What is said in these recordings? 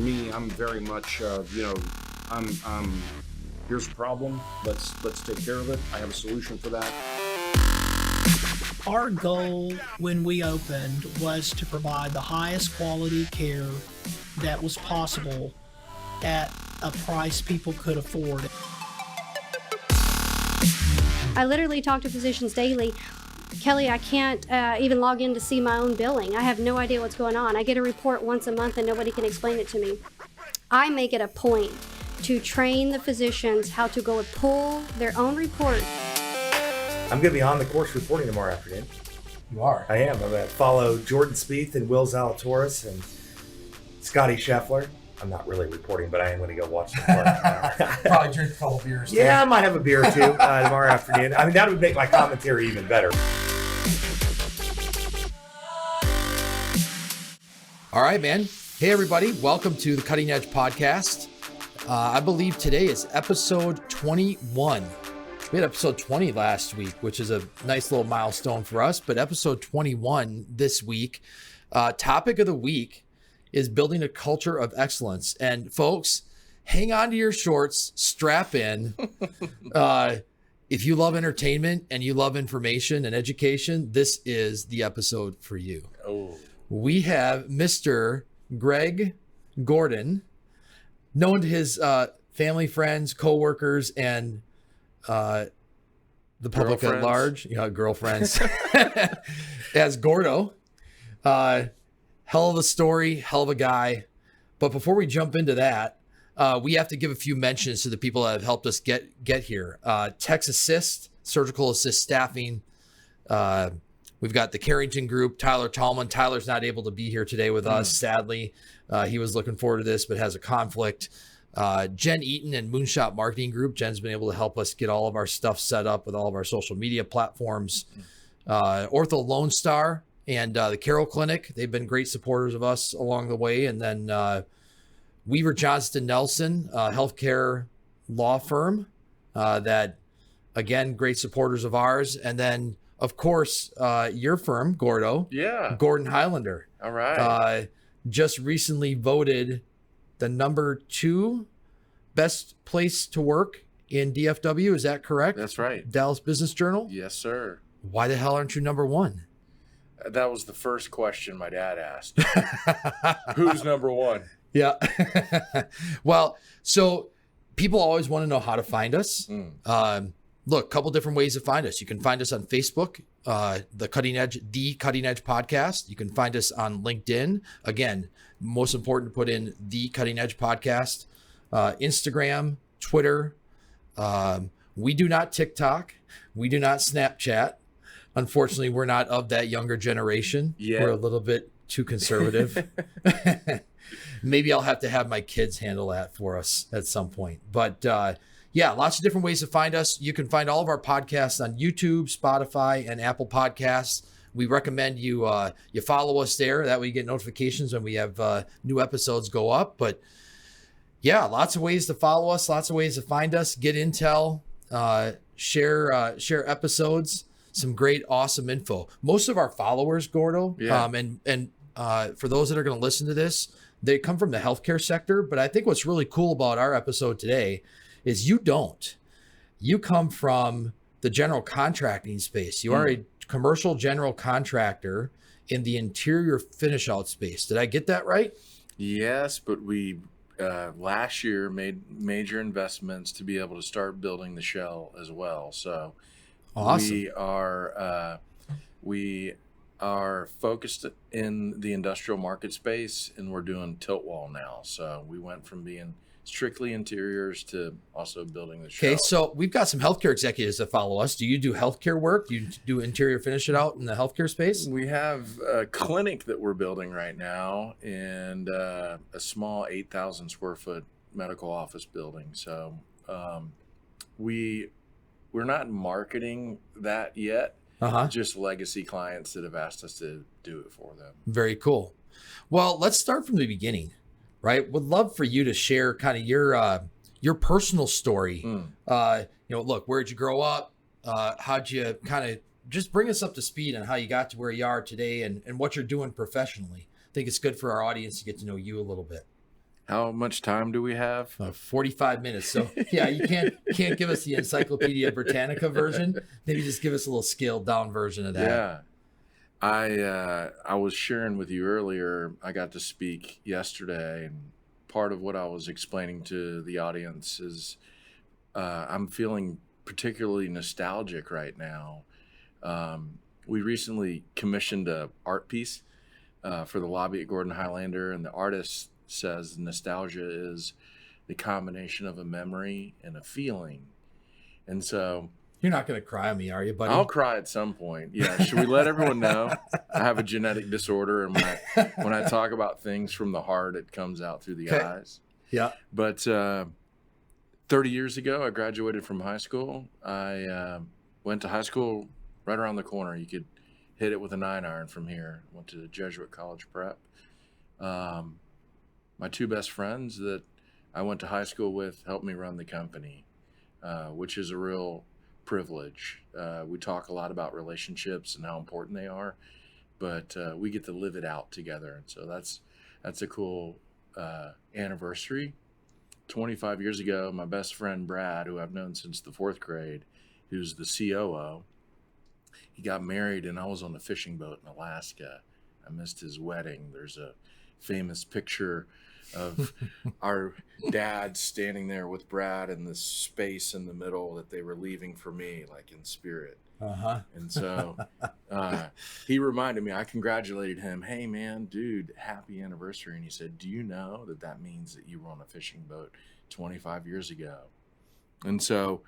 me, I'm very much, I'm here's a problem. Let's take care of it. I have a solution for that. Our goal when we opened was to provide the highest quality care that was possible at a price people could afford. I literally talk to physicians daily. Kelly, I can't even log in to see my own billing. I have no idea what's going on. I get a report once a month and nobody can explain it to me. I make it a point to train the physicians how to go and pull their own report. I'm going to be on the course reporting tomorrow afternoon. You are? I am. I'm going to follow Jordan Spieth and Will Zalatoris and Scotty Scheffler. I'm not really reporting, but I am going to go watch the course. Probably drink a couple beers. Yeah, I might have a beer or two tomorrow afternoon. I mean, that would make my commentary even better. All right, man. Hey, everybody. Welcome to the Cutting Edge Podcast. I believe today is episode 21. We had episode 20 last week, which is a nice little milestone for us, but episode 21 this week. Topic of the week is building a culture of excellence. And folks, hang on to your shorts, strap in. If you love entertainment and you love information and education, this is the episode for you. Oh. We have Mr. Greg Gordon, known to his family, friends, coworkers, and the public at large, girlfriends, as Gordo. Hell of a story, hell of a guy. But before we jump into that, we have to give a few mentions to the people that have helped us get here. Tex Assist, Surgical Assist Staffing. We've got the Carrington Group, Tyler Talman. Tyler's not able to be here today with us, sadly. He was looking forward to this, but has a conflict. Jen Eaton and Moonshot Marketing Group. Jen's been able to help us get all of our stuff set up with all of our social media platforms. Ortho Lone Star and the Carroll Clinic. They've been great supporters of us along the way. And then Weaver Johnston Nelson, healthcare law firm that, again, great supporters of ours. And then, of course, your firm, Gordo. Yeah. Gordon Highlander. All right. Just recently voted the number 2 best place to work in DFW. Is that correct? That's right. Dallas Business Journal? Yes, sir. Why the hell aren't you number 1? That was the first question my dad asked. Who's number 1? Yeah. Well, so people always want to know how to find us. Look, a couple different ways to find us. You can find us on Facebook, the Cutting Edge Podcast. You can find us on LinkedIn. Again, most important to put in the Cutting Edge Podcast. Instagram, Twitter. We do not TikTok. We do not Snapchat. Unfortunately, we're not of that younger generation. Yeah. We're a little bit too conservative. Maybe I'll have to have my kids handle that for us at some point. But yeah, lots of different ways to find us. You can find all of our podcasts on YouTube, Spotify, and Apple Podcasts. We recommend you follow us there. That way you get notifications when we have new episodes go up. But yeah, lots of ways to follow us, lots of ways to find us, get intel, share episodes, some great, awesome info. Most of our followers, Gordo, and for those that are going to listen to this, they come from the healthcare sector. But I think what's really cool about our episode today is you don't. You come from the general contracting space. You are a commercial general contractor in the interior finish out space. Did I get that right? Yes, but we last year made major investments to be able to start building the shell as well. So awesome. We are focused in the industrial market space, and we're doing tilt wall now. So we went from being strictly interiors to also building the shell. Okay, so we've got some healthcare executives that follow us. Do you do healthcare work? Do you do interior finish it out in the healthcare space? We have a clinic that we're building right now and a small 8,000 square foot medical office building. So we're not marketing that yet. Just legacy clients that have asked us to do it for them. Very cool. Well, let's start from the beginning, right? Would love for you to share kind of your personal story. Look, where'd you grow up? How'd you kind of just bring us up to speed on how you got to where you are today and what you're doing professionally? I think it's good for our audience to get to know you a little bit. How much time do we have? 45 minutes. So yeah, you can't give us the Encyclopedia Britannica version. Maybe just give us a little scaled down version of that. Yeah. I was sharing with you earlier, I got to speak yesterday, and part of what I was explaining to the audience is I'm feeling particularly nostalgic right now. We recently commissioned a art piece for the lobby at Gordon Highlander, and the artist says nostalgia is the combination of a memory and a feeling. And so You're not going to cry on me, are you, buddy? I'll cry at some point. Yeah. Should we let everyone know I have a genetic disorder, and when I talk about things from the heart, it comes out through the eyes. Yeah. But 30 years ago, I graduated from high school. I went to high school right around the corner. You could hit it with a 9-iron from here. Went to Jesuit College Prep. My two best friends that I went to high school with helped me run the company, which is a real privilege. We talk a lot about relationships and how important they are, but we get to live it out together. And so that's a cool anniversary. 25 years ago, my best friend Brad, who I've known since the 4th grade, who's the COO, he got married, and I was on a fishing boat in Alaska. I missed his wedding. There's a famous picture of our dad standing there with Brad in this space in the middle that they were leaving for me, like in spirit. And so he reminded me, I congratulated him. Hey man, dude, happy anniversary. And he said, do you know that means that you were on a fishing boat 25 years ago? And so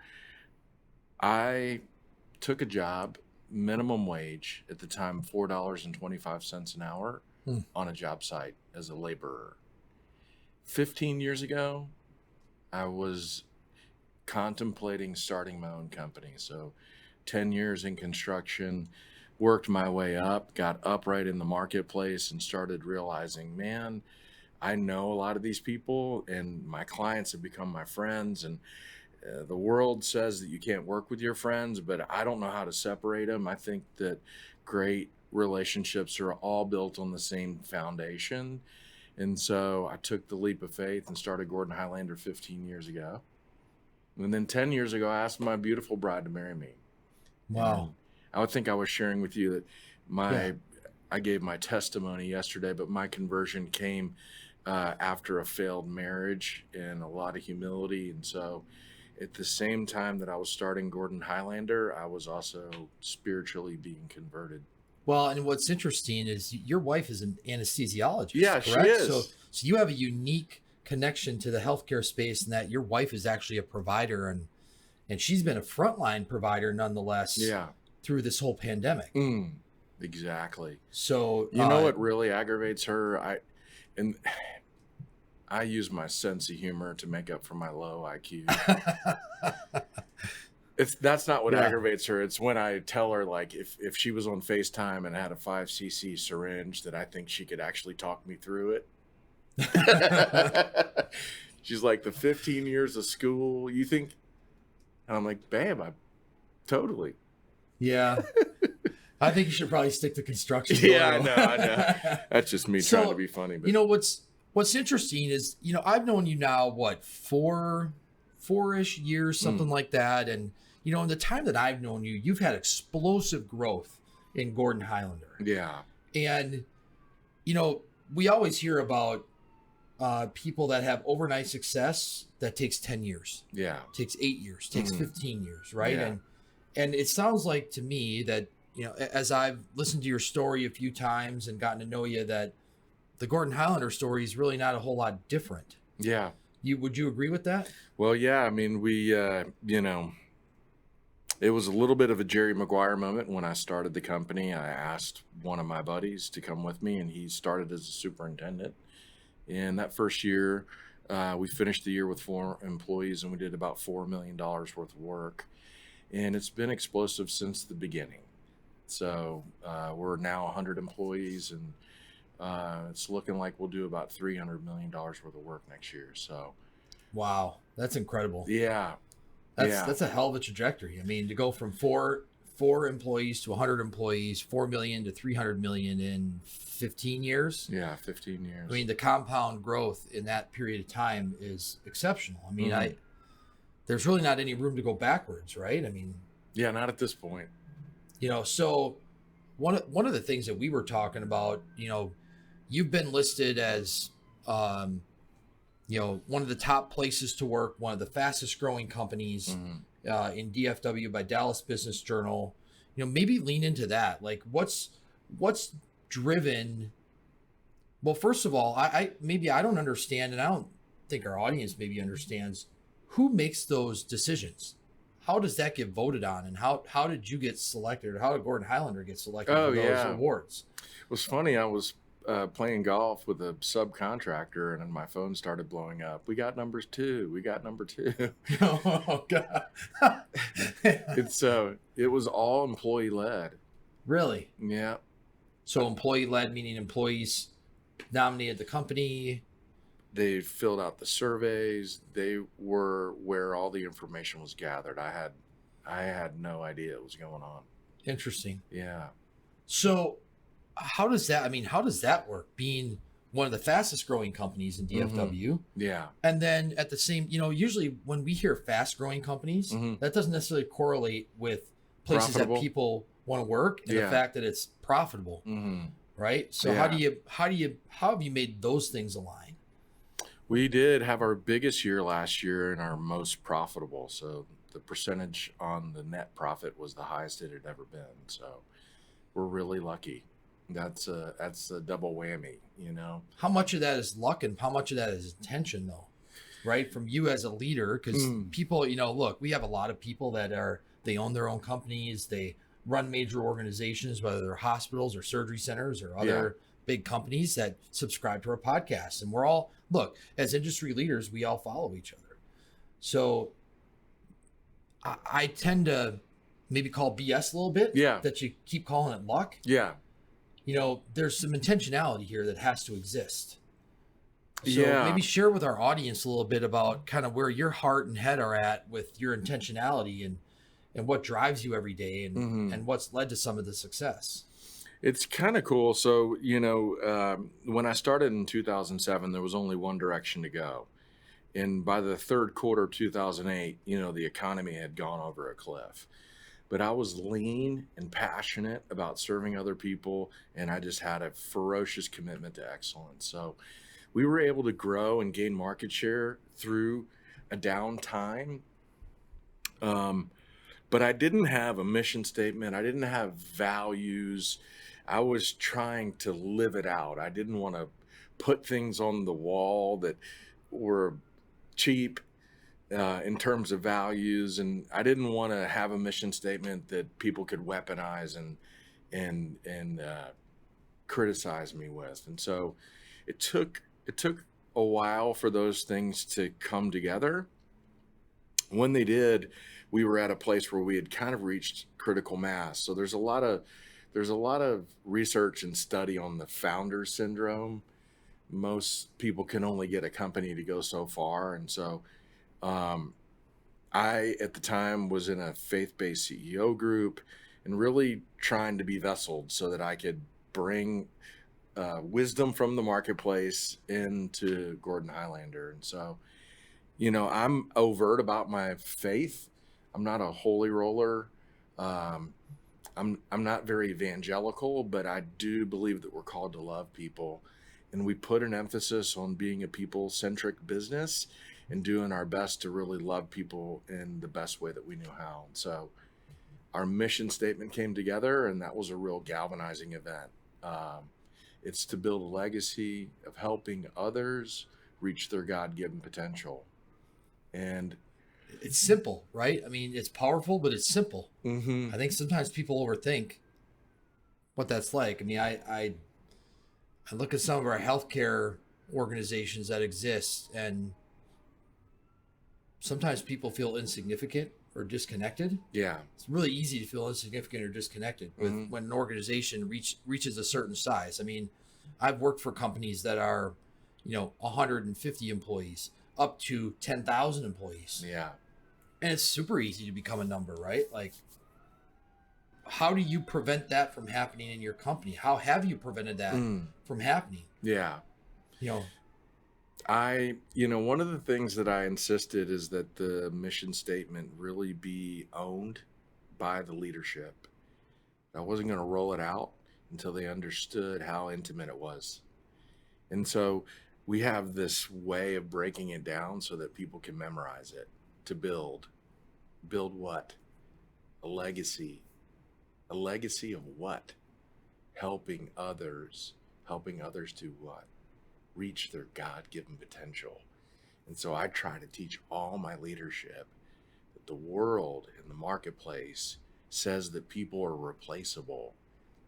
I took a job, minimum wage at the time, $4.25 an hour on a job site as a laborer. 15 years ago, I was contemplating starting my own company. So 10 years in construction, worked my way up, got upright in the marketplace, and started realizing, man, I know a lot of these people, and my clients have become my friends. And the world says that you can't work with your friends, but I don't know how to separate them. I think that great relationships are all built on the same foundation. And so I took the leap of faith and started Gordon Highlander 15 years ago. And then 10 years ago, I asked my beautiful bride to marry me. Wow. And I would think I was sharing with you that I gave my testimony yesterday, but my conversion came after a failed marriage and a lot of humility. And so at the same time that I was starting Gordon Highlander, I was also spiritually being converted. Well, and what's interesting is your wife is an anesthesiologist. Yeah, correct? she is. So you have a unique connection to the healthcare space, in that your wife is actually a provider, and she's been a frontline provider nonetheless. Yeah. Through this whole pandemic. Exactly. So you know what really aggravates her? I use my sense of humor to make up for my low IQ. That's not what aggravates her. It's when I tell her, like, if she was on FaceTime and had a 5cc syringe, that I think she could actually talk me through it. She's like, the 15 years of school, you think? And I'm like, babe, totally. Yeah. I think you should probably stick to construction. Yeah, I know. That's just me trying to be funny. But. You know, what's interesting is, you know, I've known you now, what, four-ish years, something like that. And, you know, in the time that I've known you, you've had explosive growth in Gordon Highlander. Yeah. And, you know, we always hear about people that have overnight success that takes 10 years. Yeah. Takes 8 years, takes 15 years, right? Yeah. And it sounds like to me that, you know, as I've listened to your story a few times and gotten to know you, that the Gordon Highlander story is really not a whole lot different. Yeah. Would you agree with that? Well, yeah. I mean, we, you know, it was a little bit of a Jerry Maguire moment when I started the company. I asked one of my buddies to come with me, and he started as a superintendent. In that first year, we finished the year with 4 employees, and we did about $4 million worth of work. And it's been explosive since the beginning. So we're now 100 employees, and it's looking like we'll do about $300 million worth of work next year. So, wow, that's incredible. Yeah, That's a hell of a trajectory. I mean, to go from four 4 employees to 100 employees, 4 million to 300 million in 15 years. Yeah, 15 years. I mean, the compound growth in that period of time is exceptional. I mean, there's really not any room to go backwards, right? I mean, yeah, not at this point. So one of the things that we were talking about, you've been listed as, one of the top places to work, one of the fastest growing companies in DFW by Dallas Business Journal. Maybe lean into that. Like, what's driven? Well, first of all, I don't understand, and I don't think our audience maybe understands who makes those decisions. How does that get voted on, and how did you get selected, or how did Gordon Highlander get selected for those awards? It was funny. I was playing golf with a subcontractor, and then my phone started blowing up. We got number 2. We got number 2. Oh God! It was all employee led. Really? Yeah. So employee led, meaning employees nominated the company. They filled out the surveys. They were where all the information was gathered. I had no idea what was going on. Interesting. Yeah. So how does that work, being one of the fastest growing companies in DFW? Yeah. And then at the same, usually when we hear fast growing companies, that doesn't necessarily correlate with places Profitable. that people want to work, and the fact that it's profitable. Right. So how have you made those things align? We did have our biggest year last year and our most profitable. So the percentage on the net profit was the highest it had ever been. So we're really lucky. That's a double whammy, How much of that is luck and how much of that is intention, though, right? From you as a leader, because people, look, we have a lot of people that they own their own companies. They run major organizations, whether they're hospitals or surgery centers or other big companies that subscribe to our podcast. And we're all, look, as industry leaders, we all follow each other. So I tend to maybe call BS a little bit. Yeah. That you keep calling it luck. Yeah. There's some intentionality here that has to exist. So Yeah. maybe share with our audience a little bit about kind of where your heart and head are at with your intentionality and what drives you every day and what's led to some of the success. It's kind of cool. So, when I started in 2007, there was only one direction to go. And by the third quarter of 2008, the economy had gone over a cliff. But I was lean and passionate about serving other people, and I just had a ferocious commitment to excellence. So we were able to grow and gain market share through a down time. But I didn't have a mission statement. I didn't have values. I was trying to live it out. I didn't want to put things on the wall that were cheap in terms of values, and I didn't want to have a mission statement that people could weaponize and criticize me with. And so it took a while for those things to come together. When they did, we were at a place where we had kind of reached critical mass. So there's a lot of research and study on the founder syndrome. Most people can only get a company to go so far. And so I, at the time, was in a faith-based CEO group and really trying to be vesseled so that I could bring wisdom from the marketplace into Gordon Highlander. And so, I'm overt about my faith. I'm not a holy roller. I'm not very evangelical, but I do believe that we're called to love people. And we put an emphasis on being a people-centric business and doing our best to really love people in the best way that we knew how. And so our mission statement came together, and that was a real galvanizing event. It's to build a legacy of helping others reach their God-given potential. And it's simple, right? I mean, it's powerful, but it's simple. Mm-hmm. I think sometimes people overthink what that's like. I mean, I look at some of our healthcare organizations that exist, and sometimes people feel insignificant or disconnected. Yeah. It's really easy to feel insignificant or disconnected with when an organization reaches a certain size. I mean, I've worked for companies that are, 150 employees up to 10,000 employees. Yeah. And it's super easy to become a number, right? Like, how do you prevent that from happening in your company? How have you prevented that from happening? Yeah. You know, One of the things that I insisted is that the mission statement really be owned by the leadership. I wasn't going to roll it out until they understood how intimate it was. And so we have this way of breaking it down so that people can memorize it, to build. Build what? A legacy. A legacy of what? Helping others. Helping others do what? Reach their God-given potential. And so I try to teach all my leadership that the world and the marketplace says that people are replaceable.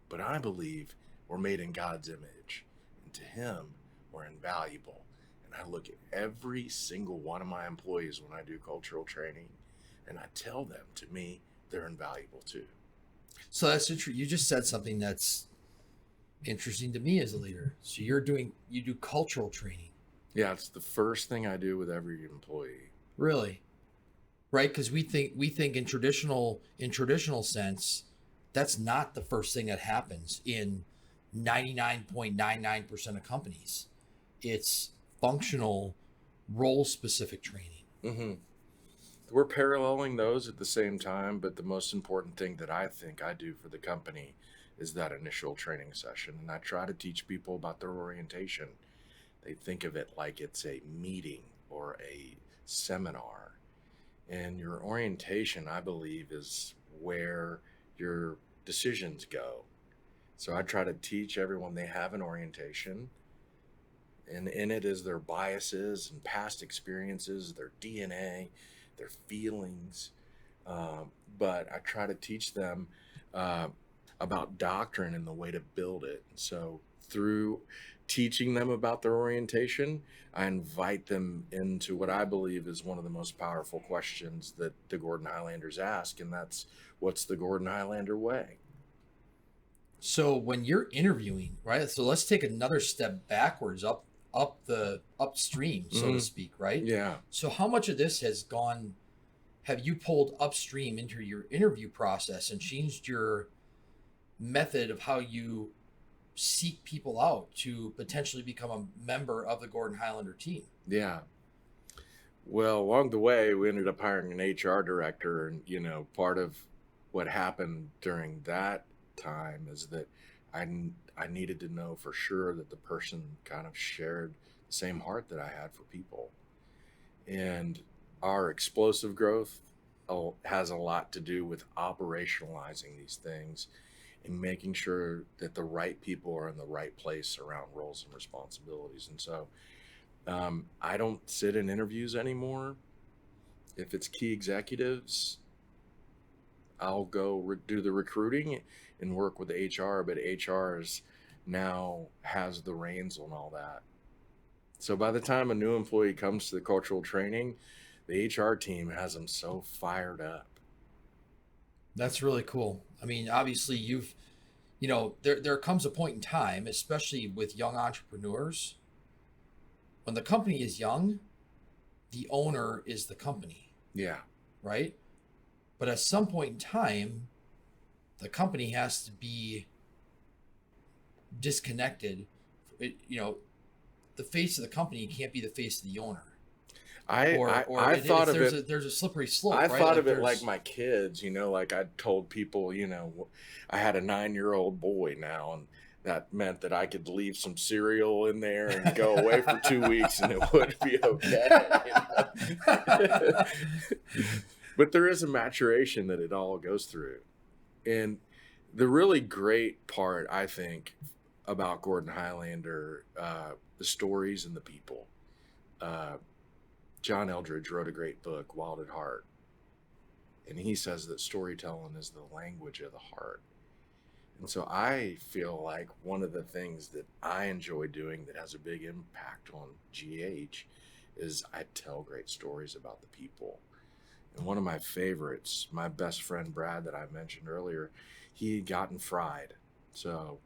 But I believe we're made in God's image. And to him, we're invaluable. And I look at every single one of my employees when I do cultural training, and I tell them, to me, they're invaluable too. So that's interesting. You just said something that's interesting to me as a leader. So you do cultural training. Yeah, it's the first thing I do with every employee. Really? Right? Because we think in traditional sense, that's not the first thing that happens in 99.99% of companies. It's functional, role-specific training. Mm-hmm. We're paralleling those at the same time, but the most important thing that I think I do for the company is that initial training session. And I try to teach people about their orientation. They think of it like it's a meeting or a seminar. And your orientation, I believe, is where your decisions go. So I try to teach everyone they have an orientation, and in it is their biases and past experiences, their DNA, their feelings. But I try to teach them about doctrine and the way to build it. So through teaching them about their orientation, I invite them into what I believe is one of the most powerful questions that the Gordon Highlanders ask, and that's, what's the Gordon Highlander way? So when you're interviewing, right? So let's take another step backwards, upstream, so to speak, right? Yeah. So how much of this have you pulled upstream into your interview process and changed your method of how you seek people out to potentially become a member of the Gordon Highlander team? Yeah. Well, along the way, we ended up hiring an HR director, and part of what happened during that time is that I needed to know for sure that the person kind of shared the same heart that I had for people. And our explosive growth has a lot to do with operationalizing these things and making sure that the right people are in the right place around roles and responsibilities. And so I don't sit in interviews anymore. If it's key executives, I'll go do the recruiting and work with HR, but HR now has the reins on all that. So by the time a new employee comes to the cultural training, the HR team has them so fired up. That's really cool. I mean, obviously there comes a point in time, especially with young entrepreneurs, when the company is young, the owner is the company. Yeah. Right? But at some point in time, the company has to be disconnected. The face of the company can't be the face of the owner. There's a slippery slope. I right? thought of it like my kids, like I told people, I had a 9-year-old boy now, and that meant that I could leave some cereal in there and go away for 2 weeks and it would be okay. But there is a maturation that it all goes through. And the really great part, I think, about Gordon Highlander, the stories and the people. John Eldridge wrote a great book, Wild at Heart. And he says that storytelling is the language of the heart. And so I feel like one of the things that I enjoy doing that has a big impact on GH is I tell great stories about the people. And one of my favorites, my best friend Brad that I mentioned earlier, he had gotten fried. So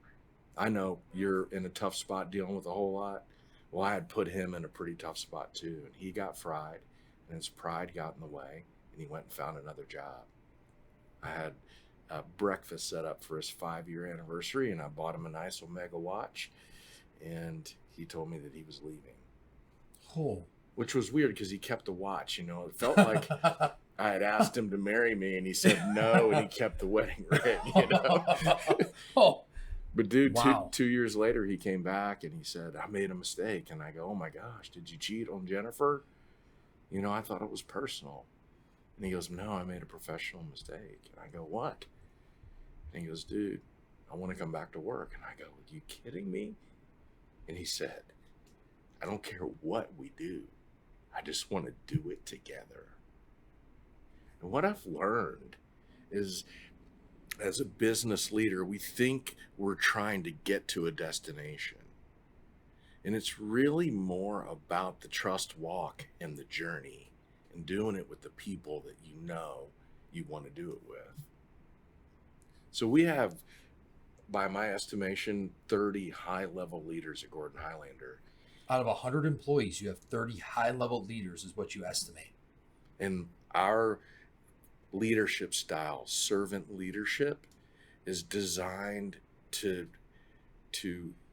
I know you're in a tough spot dealing with a whole lot. Well, I had put him in a pretty tough spot too. And he got fried, and his pride got in the way, and he went and found another job. I had a breakfast set up for his 5-year anniversary, and I bought him a nice Omega watch, and he told me that he was leaving. Oh. Which was weird because he kept the watch, you know. It felt like I had asked him to marry me, and he said no, and he kept the wedding ring, you know. Oh. But dude, Wow. two years later, he came back and he said, I made a mistake. And I go, oh my gosh, did you cheat on Jennifer? You know, I thought it was personal. And he goes, no, I made a professional mistake. And I go, what? And he goes, dude, I want to come back to work. And I go, are you kidding me? And he said, I don't care what we do. I just want to do it together. And what I've learned is, as a business leader, we think we're trying to get to a destination. And it's really more about the trust walk and the journey and doing it with the people that you know you want to do it with. So we have, by my estimation, 30 high-level leaders at Gordon Highlander. Out of 100 employees, you have 30 high-level leaders is what you estimate. And our leadership style, servant leadership, is designed to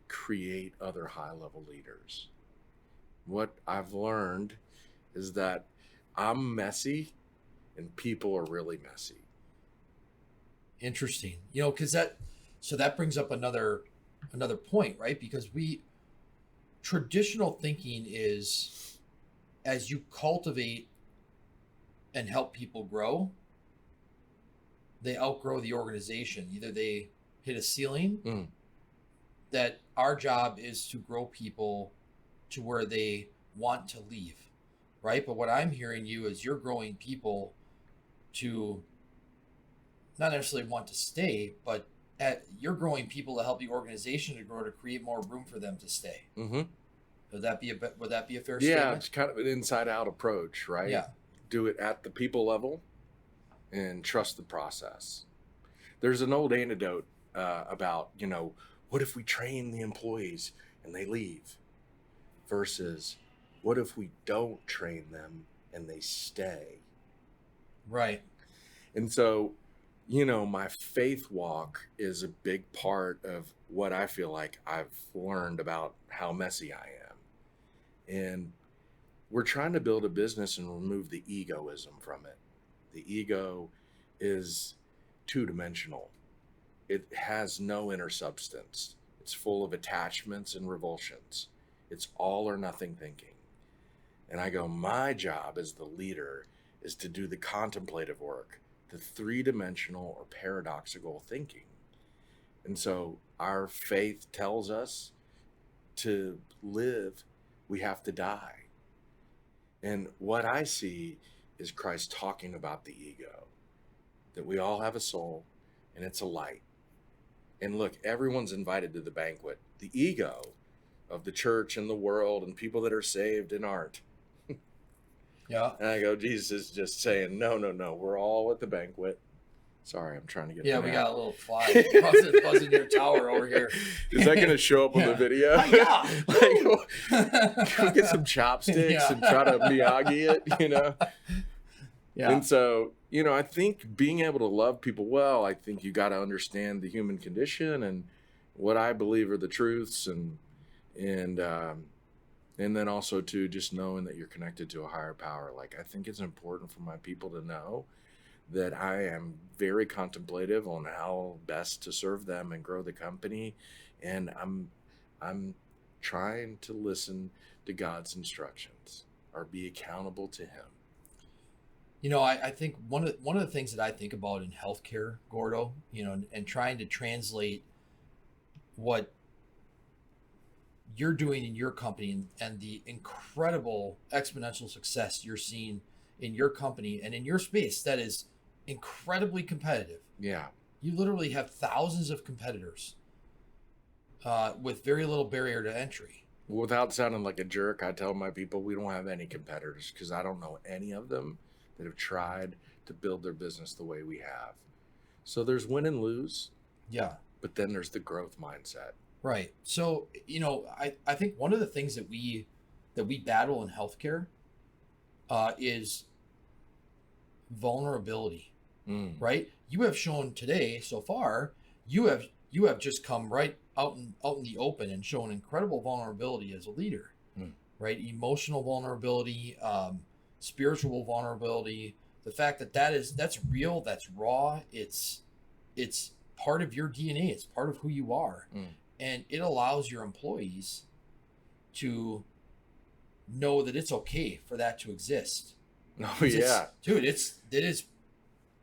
create other high-level leaders. What I've learned is that I'm messy and people are really messy. Interesting. You know, because that brings up another point, right? Because traditional thinking is, as you cultivate and help people grow, they outgrow the organization. Either they hit a ceiling, that our job is to grow people to where they want to leave, right? But what I'm hearing you is you're growing people to not necessarily want to stay, but you're growing people to help the organization to grow, to create more room for them to stay. Mm-hmm. Would that be a fair statement? Yeah, it's kind of an inside-out approach, right? Yeah. Do it at the people level and trust the process. There's an old anecdote about, you know, what if we train the employees and they leave? Versus, what if we don't train them and they stay? Right. And so, you know, my faith walk is a big part of what I feel like I've learned about how messy I am. And we're trying to build a business and remove the egoism from it. The ego is two-dimensional. It has no inner substance. It's full of attachments and revulsions. It's all or nothing thinking. And I go, my job as the leader is to do the contemplative work, the three-dimensional or paradoxical thinking. And so our faith tells us to live, we have to die. And what I see is Christ talking about the ego, that we all have a soul and it's a light. And look, everyone's invited to the banquet. The ego of the church and the world and people that are saved and aren't. Yeah. And I go, Jesus is just saying, no, we're all at the banquet. Sorry, I'm trying to get. Yeah, we got a little fly buzzing your tower over here. Is that going to show up on the video? Yeah. Like, go get some chopsticks and try to Miyagi it, you know? Yeah. And so, you know, I think being able to love people well, I think you got to understand the human condition and what I believe are the truths, and then also too, just knowing that you're connected to a higher power. Like, I think it's important for my people to know that I am very contemplative on how best to serve them and grow the company, and I'm trying to listen to God's instructions or be accountable to Him. You know, I think one of the things that I think about in healthcare, Gordo, you know, and trying to translate what you're doing in your company and the incredible exponential success you're seeing in your company and in your space that is incredibly competitive. Yeah. You literally have thousands of competitors with very little barrier to entry. Without sounding like a jerk, I tell my people we don't have any competitors because I don't know any of them that have tried to build their business the way we have. So there's win and lose. Yeah. But then there's the growth mindset. Right. So, you know, I think one of the things that we battle in healthcare is vulnerability. right? You have shown today so far, you have just come right out in the open and shown incredible vulnerability as a leader, right? Emotional vulnerability, spiritual vulnerability. The fact that's real, that's raw. It's part of your DNA. It's part of who you are, and it allows your employees to know that it's okay for that to exist. Oh yeah, dude, it is.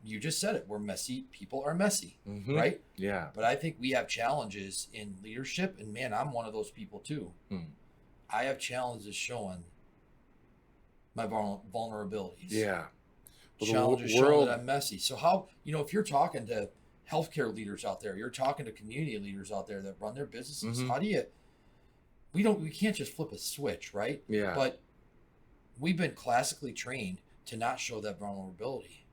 You just said it. We're messy. People are messy, right? Yeah. But I think we have challenges in leadership, and man, I'm one of those people too. I have challenges showing my vulnerabilities. Yeah. Well, challenges showing that I'm messy. So how, if you're talking to healthcare leaders out there, you're talking to community leaders out there that run their businesses, how do you? We can't just flip a switch, right? Yeah. But we've been classically trained to not show that vulnerability.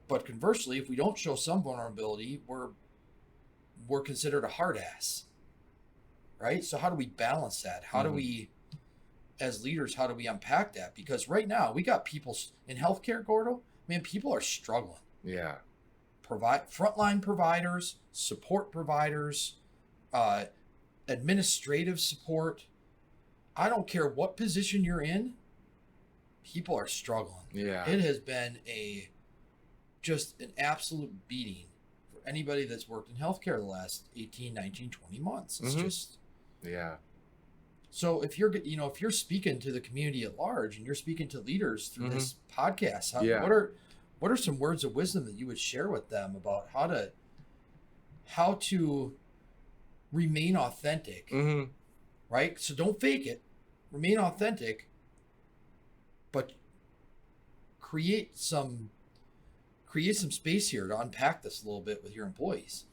But conversely, if we don't show some vulnerability, we're considered a hard ass, right? So how do we balance that? How do we, as leaders, how do we unpack that? Because right now we got people in healthcare, Gordo. Man, people are struggling. Yeah. Frontline providers, support providers, administrative support. I don't care what position you're in. People are struggling. Yeah. It has been just an absolute beating for anybody that's worked in healthcare the last 18, 19, 20 months. It's just, yeah. So if you're speaking to the community at large and you're speaking to leaders through this podcast, what are some words of wisdom that you would share with them about how to remain authentic, right? So don't fake it, remain authentic, but create some space here to unpack this a little bit with your employees.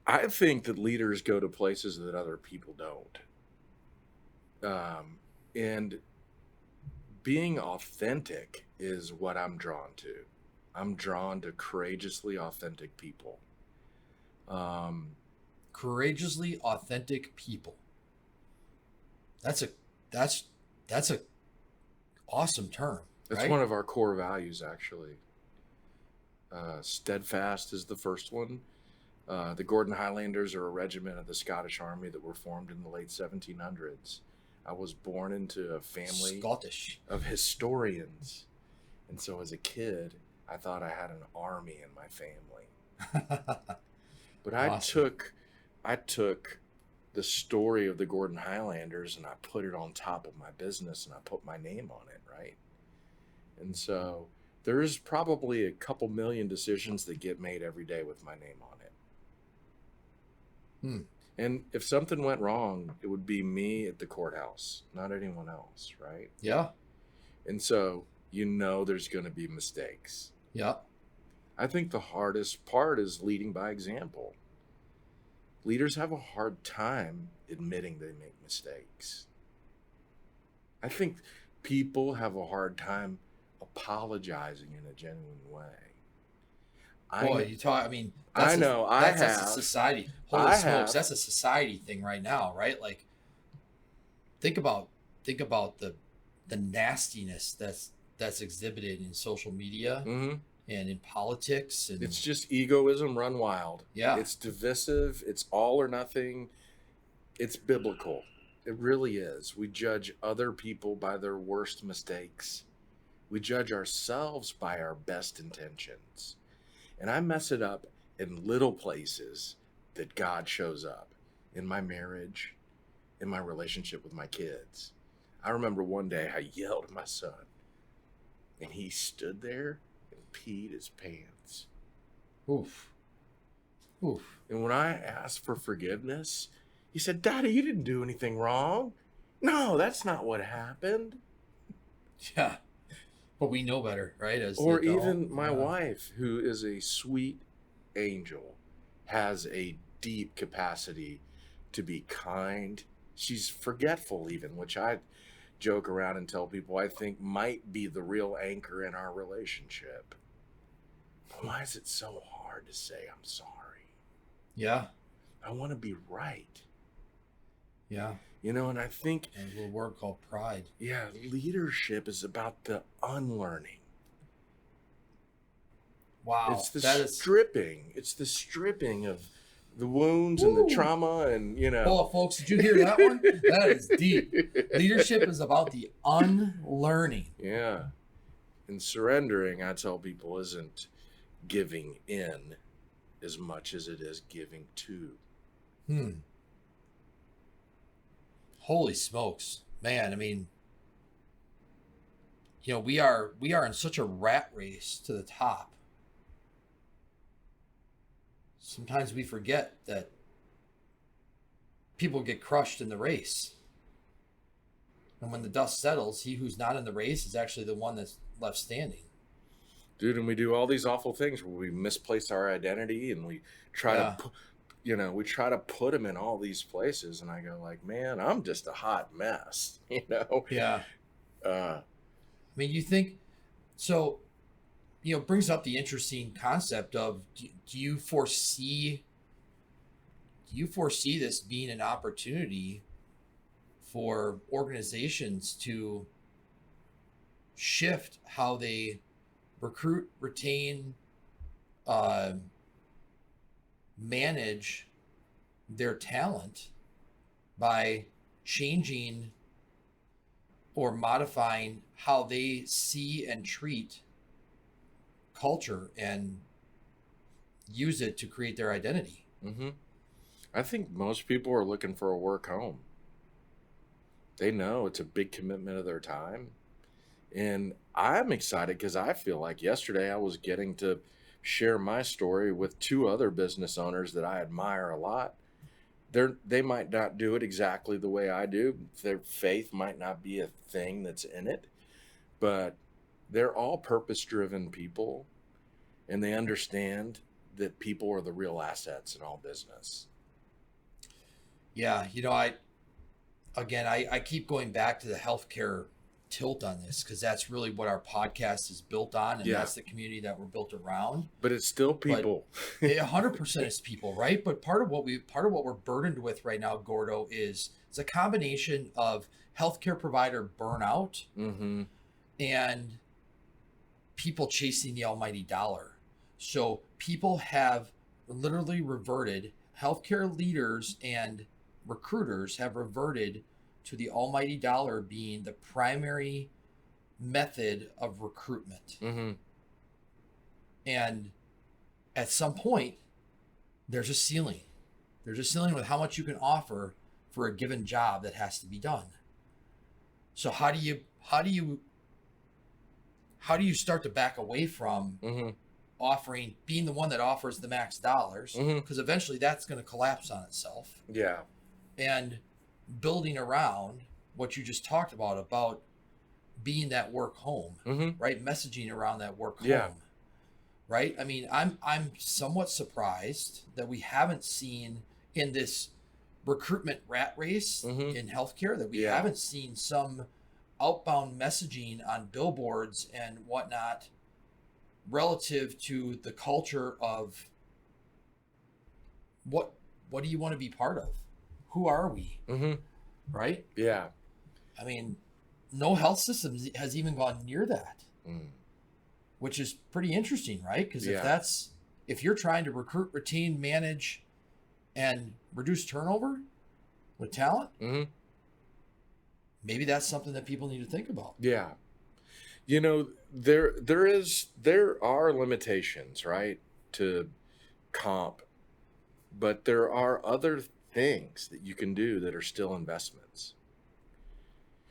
I think that leaders go to places that other people don't. And being authentic is what I'm drawn to. I'm drawn to courageously authentic people. Courageously authentic people. That's a awesome term. That's right? one of our core values, actually. Steadfast is the first one. The Gordon Highlanders are a regiment of the Scottish Army that were formed in the late 1700s. I was born into a family of historians. And so as a kid, I thought I had an army in my family. But awesome. I took the story of the Gordon Highlanders and I put it on top of my business and I put my name on it, right? And so there's probably a couple million decisions that get made every day with my name on it. And if something went wrong, it would be me at the courthouse, not anyone else, right? Yeah. And so, there's going to be mistakes. Yeah. I think the hardest part is leading by example. Leaders have a hard time admitting they make mistakes. I think people have a hard time apologizing in a genuine way. I know. That's a society. Holy smokes, that's a society thing right now, right? Like, think about the nastiness that's exhibited in social media and in politics, and it's just egoism run wild. Yeah, it's divisive. It's all or nothing. It's biblical. It really is. We judge other people by their worst mistakes. We judge ourselves by our best intentions. And I mess it up in little places that God shows up. In my marriage, in my relationship with my kids. I remember one day I yelled at my son. And he stood there and peed his pants. Oof. And when I asked for forgiveness, he said, "Daddy, you didn't do anything wrong." No, that's not what happened. Yeah. But we know better, right? Or even my wife, who is a sweet angel, has a deep capacity to be kind. She's forgetful even, which I joke around and tell people I think might be the real anchor in our relationship. Why is it so hard to say I'm sorry? Yeah. I want to be right. Yeah. And I think a little word called pride. Yeah, leadership is about the unlearning. Wow. It's the That is. stripping. It's the stripping of the wounds and the trauma, and Oh, folks, did you hear that one? That is deep. Leadership is about the unlearning. Yeah. And surrendering, I tell people, isn't giving in as much as it is giving to. Holy smokes, man! I mean, we are in such a rat race to the top. Sometimes we forget that people get crushed in the race. And when the dust settles, he who's not in the race is actually the one that's left standing. Dude, and we do all these awful things where we misplace our identity, and we try to put them in all these places, and I go like, man, I'm just a hot mess, Yeah. I mean, you think so, brings up the interesting concept of do you foresee this being an opportunity for organizations to shift how they recruit, retain, manage their talent by changing or modifying how they see and treat culture and use it to create their identity? Mm-hmm. I think most people are looking for a work home. They know it's a big commitment of their time. And I'm excited because I feel like yesterday I was getting to share my story with two other business owners that I admire a lot. They might not do it exactly the way I do. Their faith might not be a thing that's in it, but they're all purpose-driven people, and they understand that people are the real assets in all business. Yeah, I keep going back to the healthcare tilt on this because that's really what our podcast is built on, and that's the community that we're built around. But it's still people. 100% is people, right? But part of what we're burdened with right now, Gordo, is it's a combination of healthcare provider burnout and people chasing the almighty dollar. So people have literally reverted, healthcare leaders and recruiters have reverted to the almighty dollar being the primary method of recruitment. And at some point, there's a ceiling. There's a ceiling with how much you can offer for a given job that has to be done. So how do you start to back away from being the one that offers the max dollars? Because eventually that's going to collapse on itself. Yeah. And building around what you just talked about being that work home, right? Messaging around that work home, right? I mean, I'm somewhat surprised that we haven't seen in this recruitment rat race in healthcare that we haven't seen some outbound messaging on billboards and whatnot relative to the culture of what do you want to be part of? Who are we? Right? Yeah. I mean, no health system has even gone near that, which is pretty interesting, right? Because if you're trying to recruit, retain, manage, and reduce turnover with talent, maybe that's something that people need to think about. Yeah. There are limitations, right, to comp, but there are other things that you can do that are still investments.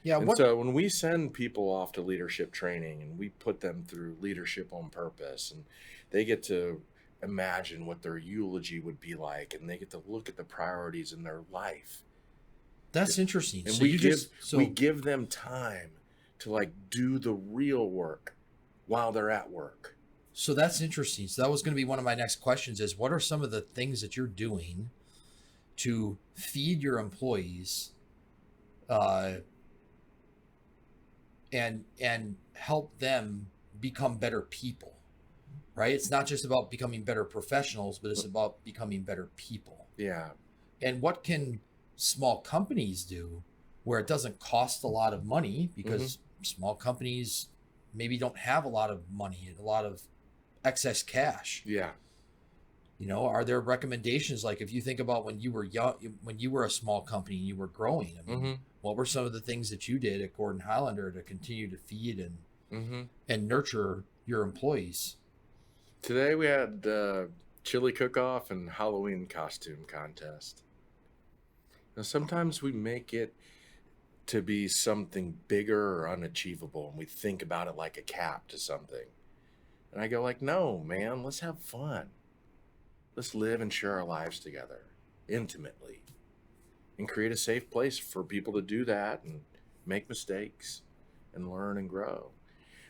Yeah. And so when we send people off to leadership training and we put them through leadership on purpose, and they get to imagine what their eulogy would be like, and they get to look at the priorities in their life. That's interesting. And so we give them time to do the real work while they're at work. So that's interesting. So that was going to be one of my next questions is what are some of the things that you're doing to feed your employees and help them become better people, right? It's not just about becoming better professionals, but it's about becoming better people. Yeah. And what can small companies do where it doesn't cost a lot of money, because small companies maybe don't have a lot of money and a lot of excess cash. Yeah. You know, are there recommendations, like if you think about when you were young, when you were a small company and you were growing, I mean, what were some of the things that you did at Gordon Highlander to continue to feed and nurture your employees? Today we had chili cook-off and Halloween costume contest. Now, sometimes we make it to be something bigger or unachievable, and we think about it like a cap to something. And I go like, no, man, let's have fun. Let's live and share our lives together intimately and create a safe place for people to do that and make mistakes and learn and grow.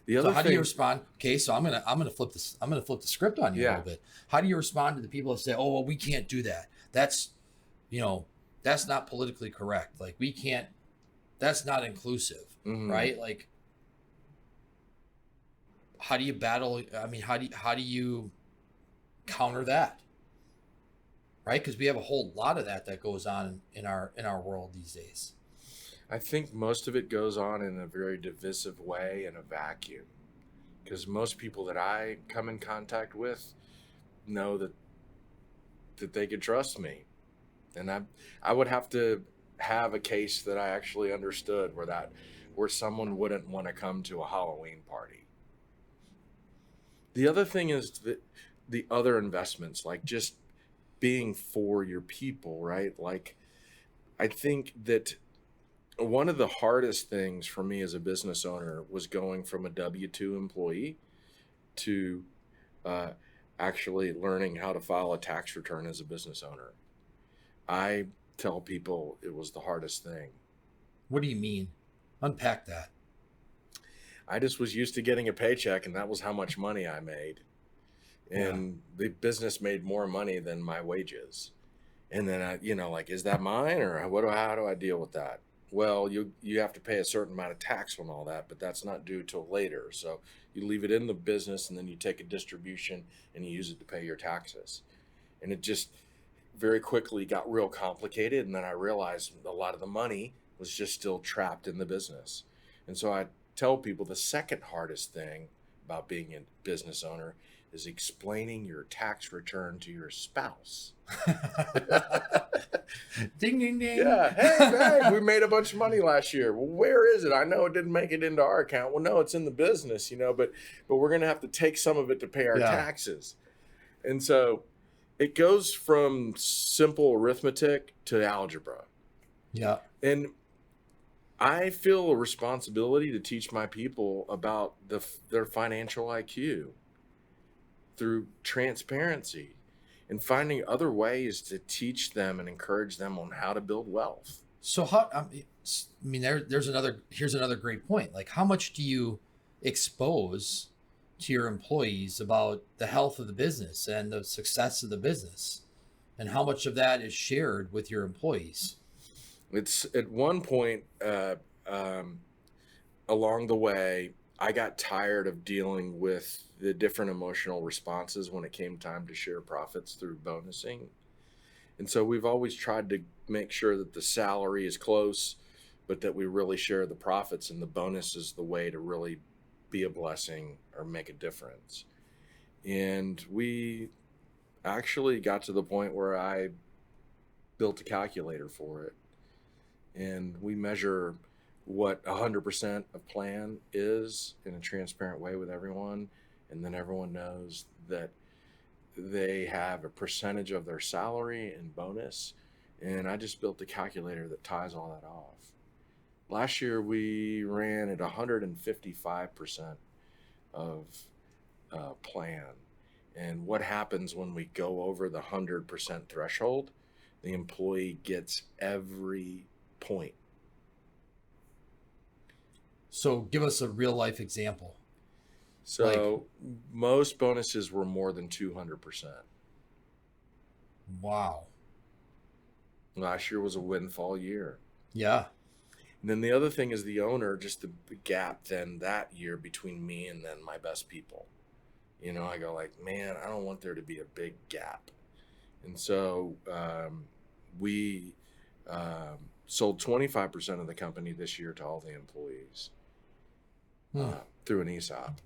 The other So how thing, do you respond? Okay, so I'm gonna flip this. I'm gonna flip the script on you a little bit. How do you respond to the people that say, "Oh, well, we can't do that. That's, you know, that's not politically correct. Like we can't. That's not inclusive, right? Like, how do you battle? I mean, how do you counter that? Right? Because we have a whole lot of that goes on in our world these days. I think most of it goes on in a very divisive way in a vacuum, because most people that I come in contact with know that they could trust me, and I would have to have a case that I actually understood where someone wouldn't want to come to a Halloween party. The other thing is that the other investments, like just being for your people, right? Like, I think that one of the hardest things for me as a business owner was going from a W-2 employee to actually learning how to file a tax return as a business owner. I tell people it was the hardest thing. What do you mean? Unpack that. I just was used to getting a paycheck, and that was how much money I made. And the business made more money than my wages. And then I, like, is that mine, or how do I deal with that? Well, you have to pay a certain amount of tax on all that, but that's not due till later. So you leave it in the business, and then you take a distribution and you use it to pay your taxes. And it just very quickly got real complicated. And then I realized a lot of the money was just still trapped in the business. And so I tell people the second hardest thing about being a business owner is explaining your tax return to your spouse. Ding, ding, ding. Yeah. Hey, we made a bunch of money last year. Well, where is it? I know it didn't make it into our account. Well, no, it's in the business, but we're going to have to take some of it to pay our taxes. And so it goes from simple arithmetic to algebra. Yeah. And I feel a responsibility to teach my people about their financial IQ through transparency and finding other ways to teach them and encourage them on how to build wealth. So here's another great point. Like, how much do you expose to your employees about the health of the business and the success of the business, and how much of that is shared with your employees? It's at one point along the way, I got tired of dealing with the different emotional responses when it came time to share profits through bonusing. And so we've always tried to make sure that the salary is close, but that we really share the profits, and the bonus is the way to really be a blessing or make a difference. And we actually got to the point where I built a calculator for it. And we measure what 100% of plan is in a transparent way with everyone. And then everyone knows that they have a percentage of their salary and bonus. And I just built a calculator that ties all that off. Last year, we ran at 155% of plan. And what happens when we go over the 100% threshold? The employee gets every point. So give us a real life example. So most bonuses were more than 200%. Wow. Last year was a windfall year. Yeah. And then the other thing is the owner, just the gap then that year between me and then my best people. I go like, man, I don't want there to be a big gap. And so we sold 25% of the company this year to all the employees through an ESOP.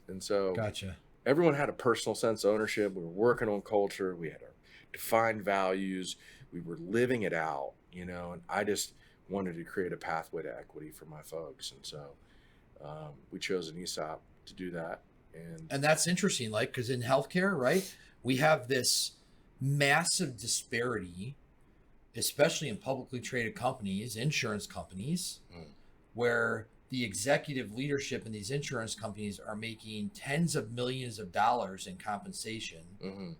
And so gotcha. everyone had a personal sense of ownership. We were working on culture. We had our defined values. We were living it out, you know, and I just wanted to create a pathway to equity for my folks. And so we chose an ESOP to do that. And that's interesting, like, because in healthcare, right, we have this massive disparity, especially in publicly traded companies, insurance companies, where the executive leadership in these insurance companies are making tens of millions of dollars in compensation. Mm-hmm.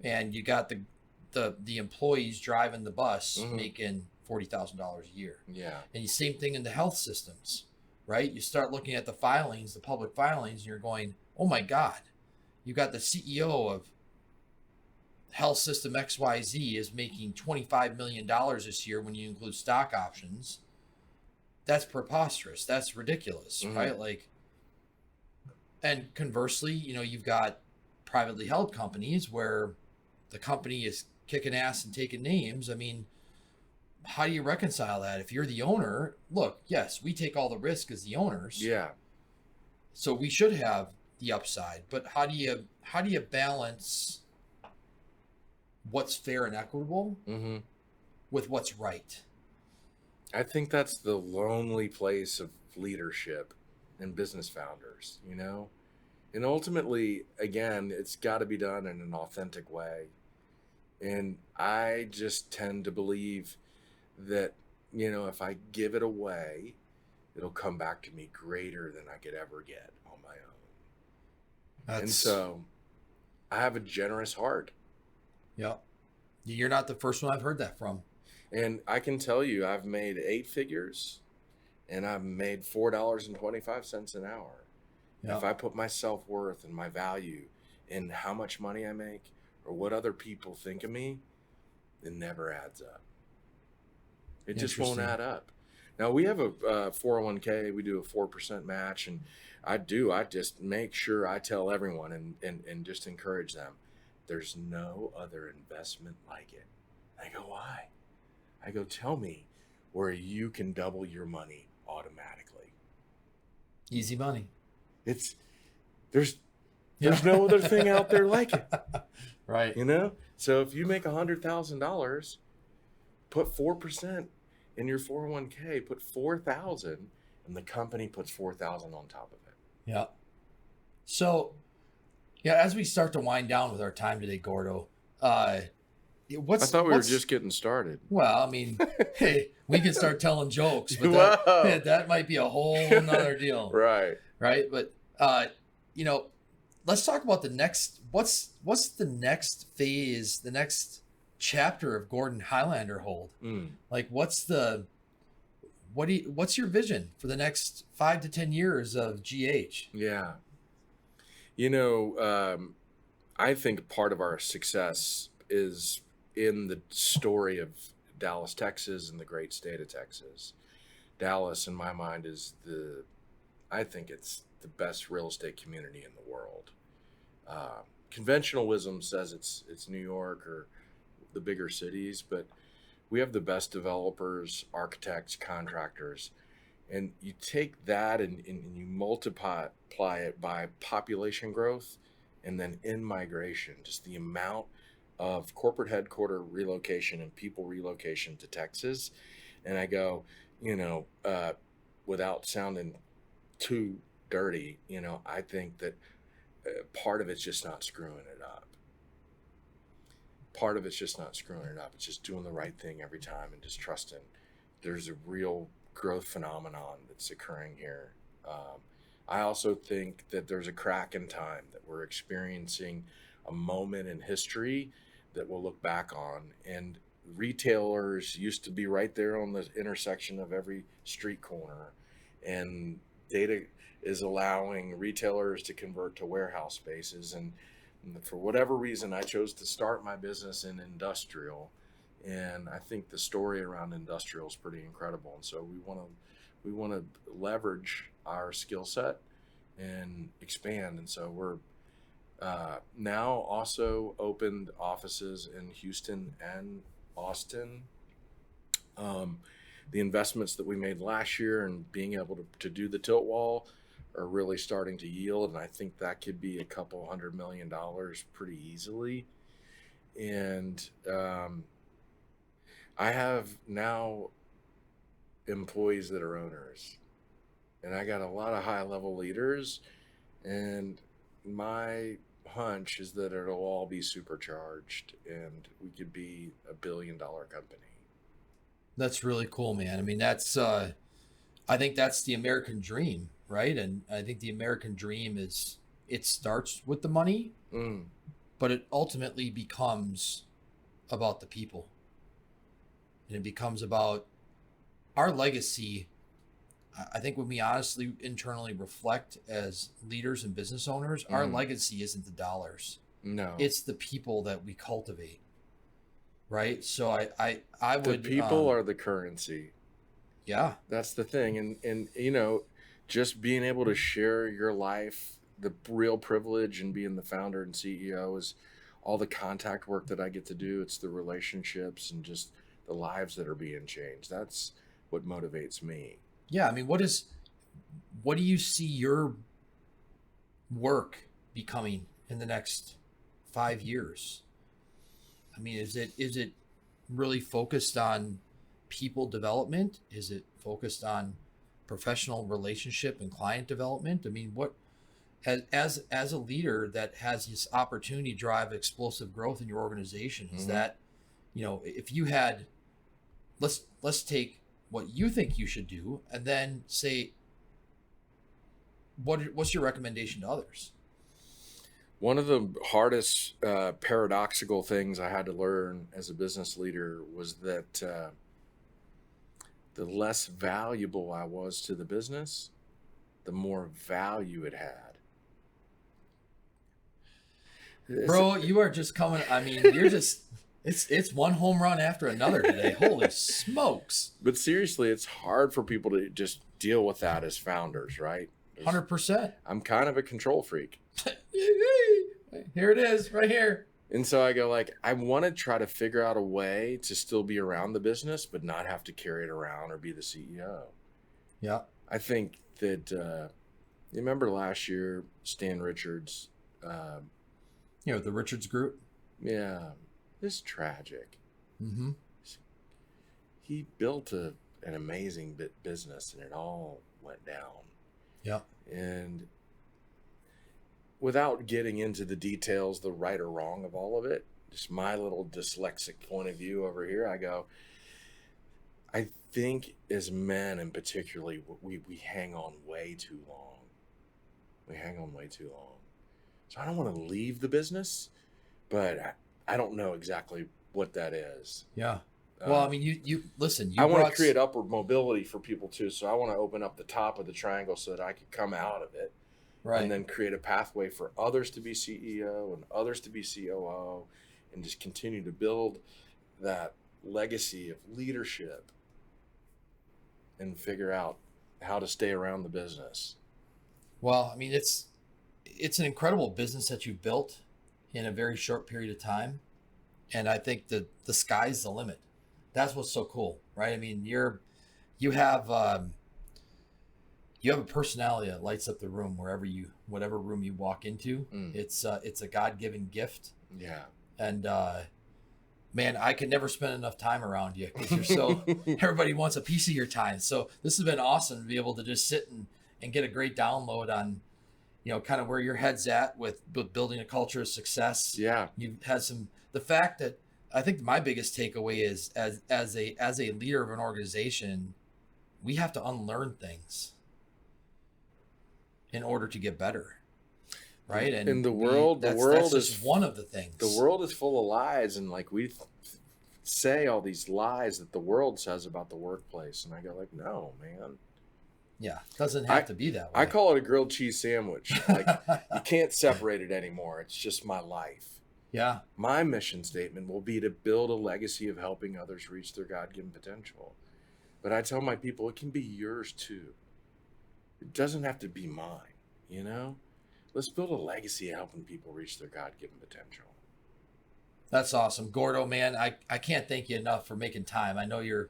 And you got the employees driving the bus making $40,000 a year. Yeah. And the same thing in the health systems, right? You start looking at the filings, the public filings, and you're going, oh my God, you got the CEO of health system XYZ is making $25 million this year when you include stock options. That's preposterous. That's ridiculous, right? Like, and conversely, you know, you've got privately held companies where the company is kicking ass and taking names. I mean, how do you reconcile that? If you're the owner, look, yes, we take all the risk as the owners. Yeah. So we should have the upside, but how do you balance what's fair and equitable with what's right? I think that's the lonely place of leadership and business founders, you know? And ultimately, again, it's got to be done in an authentic way. And I just tend to believe that, you know, if I give it away, it'll come back to me greater than I could ever get on my own. And so I have a generous heart. Yeah. You're not the first one I've heard that from. And I can tell you, I've made 8 figures and I've made $4.25 an hour. Yeah. If I put my self-worth and my value in how much money I make or what other people think of me, it never adds up. It just won't add up. Now we have a 401k, we do a 4% match, and I just make sure I tell everyone and just encourage them, there's no other investment like it. I go, why? I go, tell me where you can double your money automatically. Easy money. There's no other thing out there like it. Right. You know? So if you make $100,000, put 4% in your 401k, put $4,000, and the company puts $4,000 on top of it. Yeah. So, yeah, as we start to wind down with our time today, Gordo, I thought we were just getting started. Well, I mean, hey, we can start telling jokes, but that might be a whole nother deal. Right. Right. But, you know, let's talk about the next, what's the next phase, the next chapter of Gordon Highlander hold? Like, what's your vision for the next 5 to 10 years of GH? Yeah. You know, I think part of our success is in the story of Dallas, Texas, and the great state of Texas. Dallas, in my mind, I think it's the best real estate community in the world. Conventional wisdom says it's New York or the bigger cities, but we have the best developers, architects, contractors, and you take that and you multiply it by population growth and then in-migration, just the amount of corporate headquarter relocation and people relocation to Texas. And I go, you know, without sounding too dirty, you know, I think that part of it's just not screwing it up. Part of it's just not screwing it up. It's just doing the right thing every time and just trusting. There's a real growth phenomenon that's occurring here. I also think that there's a crack in time, that we're experiencing a moment in history that we'll look back on. And retailers used to be right there on the intersection of every street corner. And data is allowing retailers to convert to warehouse spaces. And for whatever reason, I chose to start my business in industrial. And I think the story around industrial is pretty incredible. And so we want to leverage our skill set and expand. And so we're now also opened offices in Houston and Austin. The investments that we made last year and being able to do the tilt wall are really starting to yield, and I think that could be a couple $100 million pretty easily. And I have now employees that are owners, and I got a lot of high level leaders, and my hunch is that it'll all be supercharged and we could be a $1 billion company. That's really cool, man. I mean, that's I think that's the American dream, right? And I think the American dream is, it starts with the money, but it ultimately becomes about the people. And it becomes about our legacy. I think when we honestly internally reflect as leaders and business owners, our legacy isn't the dollars. No. It's the people that we cultivate. Right? So I would, the people are the currency. Yeah. That's the thing. And you know, just being able to share your life, the real privilege in being the founder and CEO is all the contact work that I get to do. It's the relationships and just the lives that are being changed. That's what motivates me. Yeah. I mean, what do you see your work becoming in the next 5 years? I mean, is it really focused on people development? Is it focused on professional relationship and client development? I mean, what, as a leader that has this opportunity to drive explosive growth in your organization, is that, you know, if you had, let's take what you think you should do and then say, what's your recommendation to others? One of the hardest paradoxical things I had to learn as a business leader was that the less valuable I was to the business, the more value it had. Bro, you are just coming. I mean, you're just, it's one home run after another today. Holy smokes. But seriously, it's hard for people to just deal with that as founders, right? 100%. I'm kind of a control freak. Here it is, right here. And so I go like, I want to try to figure out a way to still be around the business, but not have to carry it around or be the CEO. Yeah. I think that, you remember last year, Stan Richards, You know, the Richards Group. yeah, it's tragic. Mm-hmm. He built an amazing business and it all went down. Yeah. And without getting into the details, the right or wrong of all of it, just my little dyslexic point of view over here, I go, I think as men in particularly, we hang on way too long. We hang on way too long. So I don't want to leave the business, but I don't know exactly what that is. Yeah. Well, I mean, you listen. I want to create upward mobility for people too. So I want to open up the top of the triangle so that I could come out of it. Right. And then create a pathway for others to be CEO and others to be COO and just continue to build that legacy of leadership and figure out how to stay around the business. Well, I mean, it's an incredible business that you've built in a very short period of time. And I think that the sky's the limit. That's what's so cool, right? I mean, you have a personality that lights up the room whatever room you walk into. It's a God-given gift. Yeah. And man, I could never spend enough time around you because you're so everybody wants a piece of your time. So this has been awesome to be able to just sit and get a great download on, you know, kind of where your head's at with building a culture of success. Yeah. You've had the fact that I think my biggest takeaway is as a leader of an organization, we have to unlearn things in order to get better. Right. And the world that's is just one of the things. The world is full of lies. And like we say all these lies that the world says about the workplace. And I go like, no, man. Yeah. It doesn't have to be that way. I call it a grilled cheese sandwich. Like you can't separate it anymore. It's just my life. Yeah. My mission statement will be to build a legacy of helping others reach their God-given potential. But I tell my people, it can be yours too. It doesn't have to be mine, you know? Let's build a legacy of helping people reach their God-given potential. That's awesome. Gordo, man, I can't thank you enough for making time. I know you're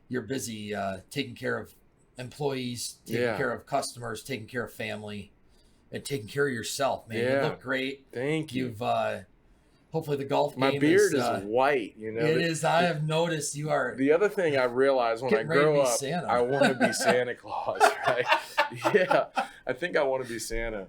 busy taking care of employees, taking Yeah. care of customers, taking care of family, and taking care of yourself, man. Yeah. You look great. Thank you. You've hopefully the golf My game beard is is white, you know. it is. I have noticed you are The other thing I realized when I getting ready to grow be up, Santa. I want to be Santa Claus, right? Yeah, I think I want to be Santa.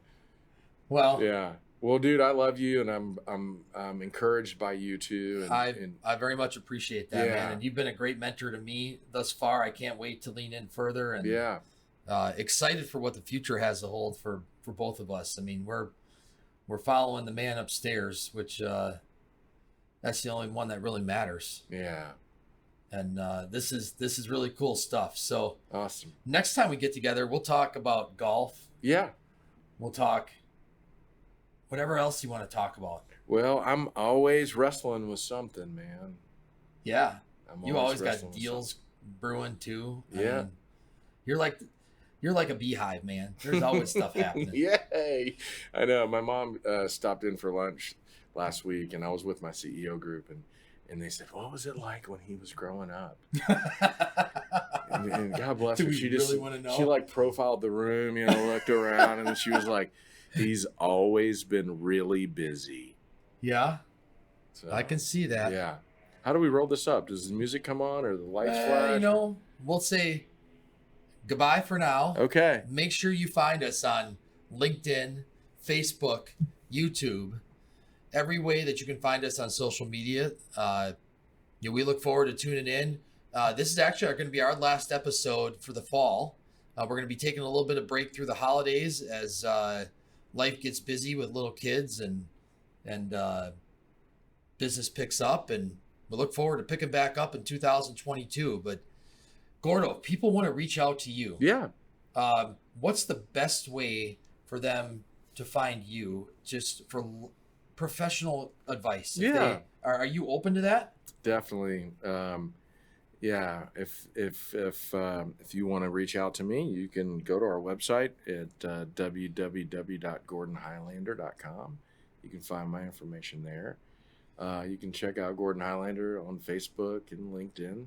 well. Yeah. Well, dude, I love you, and I'm encouraged by you too. And I very much appreciate that, Yeah. man. And you've been a great mentor to me thus far. I can't wait to lean in further, and yeah, excited for what the future has to hold for both of us. I mean, we're following the man upstairs, which that's the only one that really matters. yeah, And this is really cool stuff. So awesome. next time we get together, we'll talk about golf. Yeah. We'll talk whatever else you want to talk about. Well, I'm always wrestling with something, man. Yeah, I'm you always got wrestling with deals brewing too. I Yeah. mean, you're like a beehive, man. There's always stuff happening. Yay! I know. My mom stopped in for lunch last week, and I was with my CEO group, and they said, "What was it like when he was growing up?" and God bless Do her. we She just really wanna know? she like profiled the room, you know, looked around, and then she was like, "He's always been really busy." Yeah, So, I can see that. Yeah. How do we roll this up? Does the music come on or the lights flash? You know, we'll say goodbye for now. Okay. Make sure you find us on LinkedIn, Facebook, YouTube, every way that you can find us on social media. We look forward to tuning in. This is actually going to be our last episode for the fall. We're going to be taking a little bit of break through the holidays as life gets busy with little kids and business picks up, and we look forward to picking back up in 2022. But Gordo, if people want to reach out to you, Yeah. what's the best way for them to find you, just for professional advice? Yeah. Are you open to that? Definitely. Yeah. If you want to reach out to me, you can go to our website at www.gordonhighlander.com. You can find my information there. You can check out Gordon Highlander on Facebook and LinkedIn.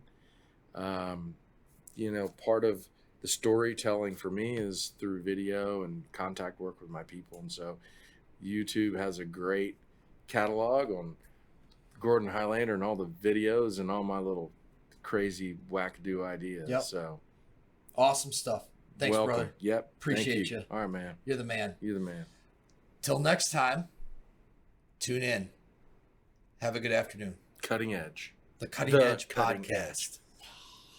Part of the storytelling for me is through video and contact work with my people. And so YouTube has a great catalog on Gordon Highlander and all the videos and all my little crazy wackadoo ideas. Yep. So Awesome stuff. Thanks, welcome. brother. Yep. Appreciate Thank you. All right, man. You're the man. You're the man. Till next time, tune in. Have a good afternoon. Cutting Edge. The Cutting Edge Cutting Podcast.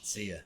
See ya.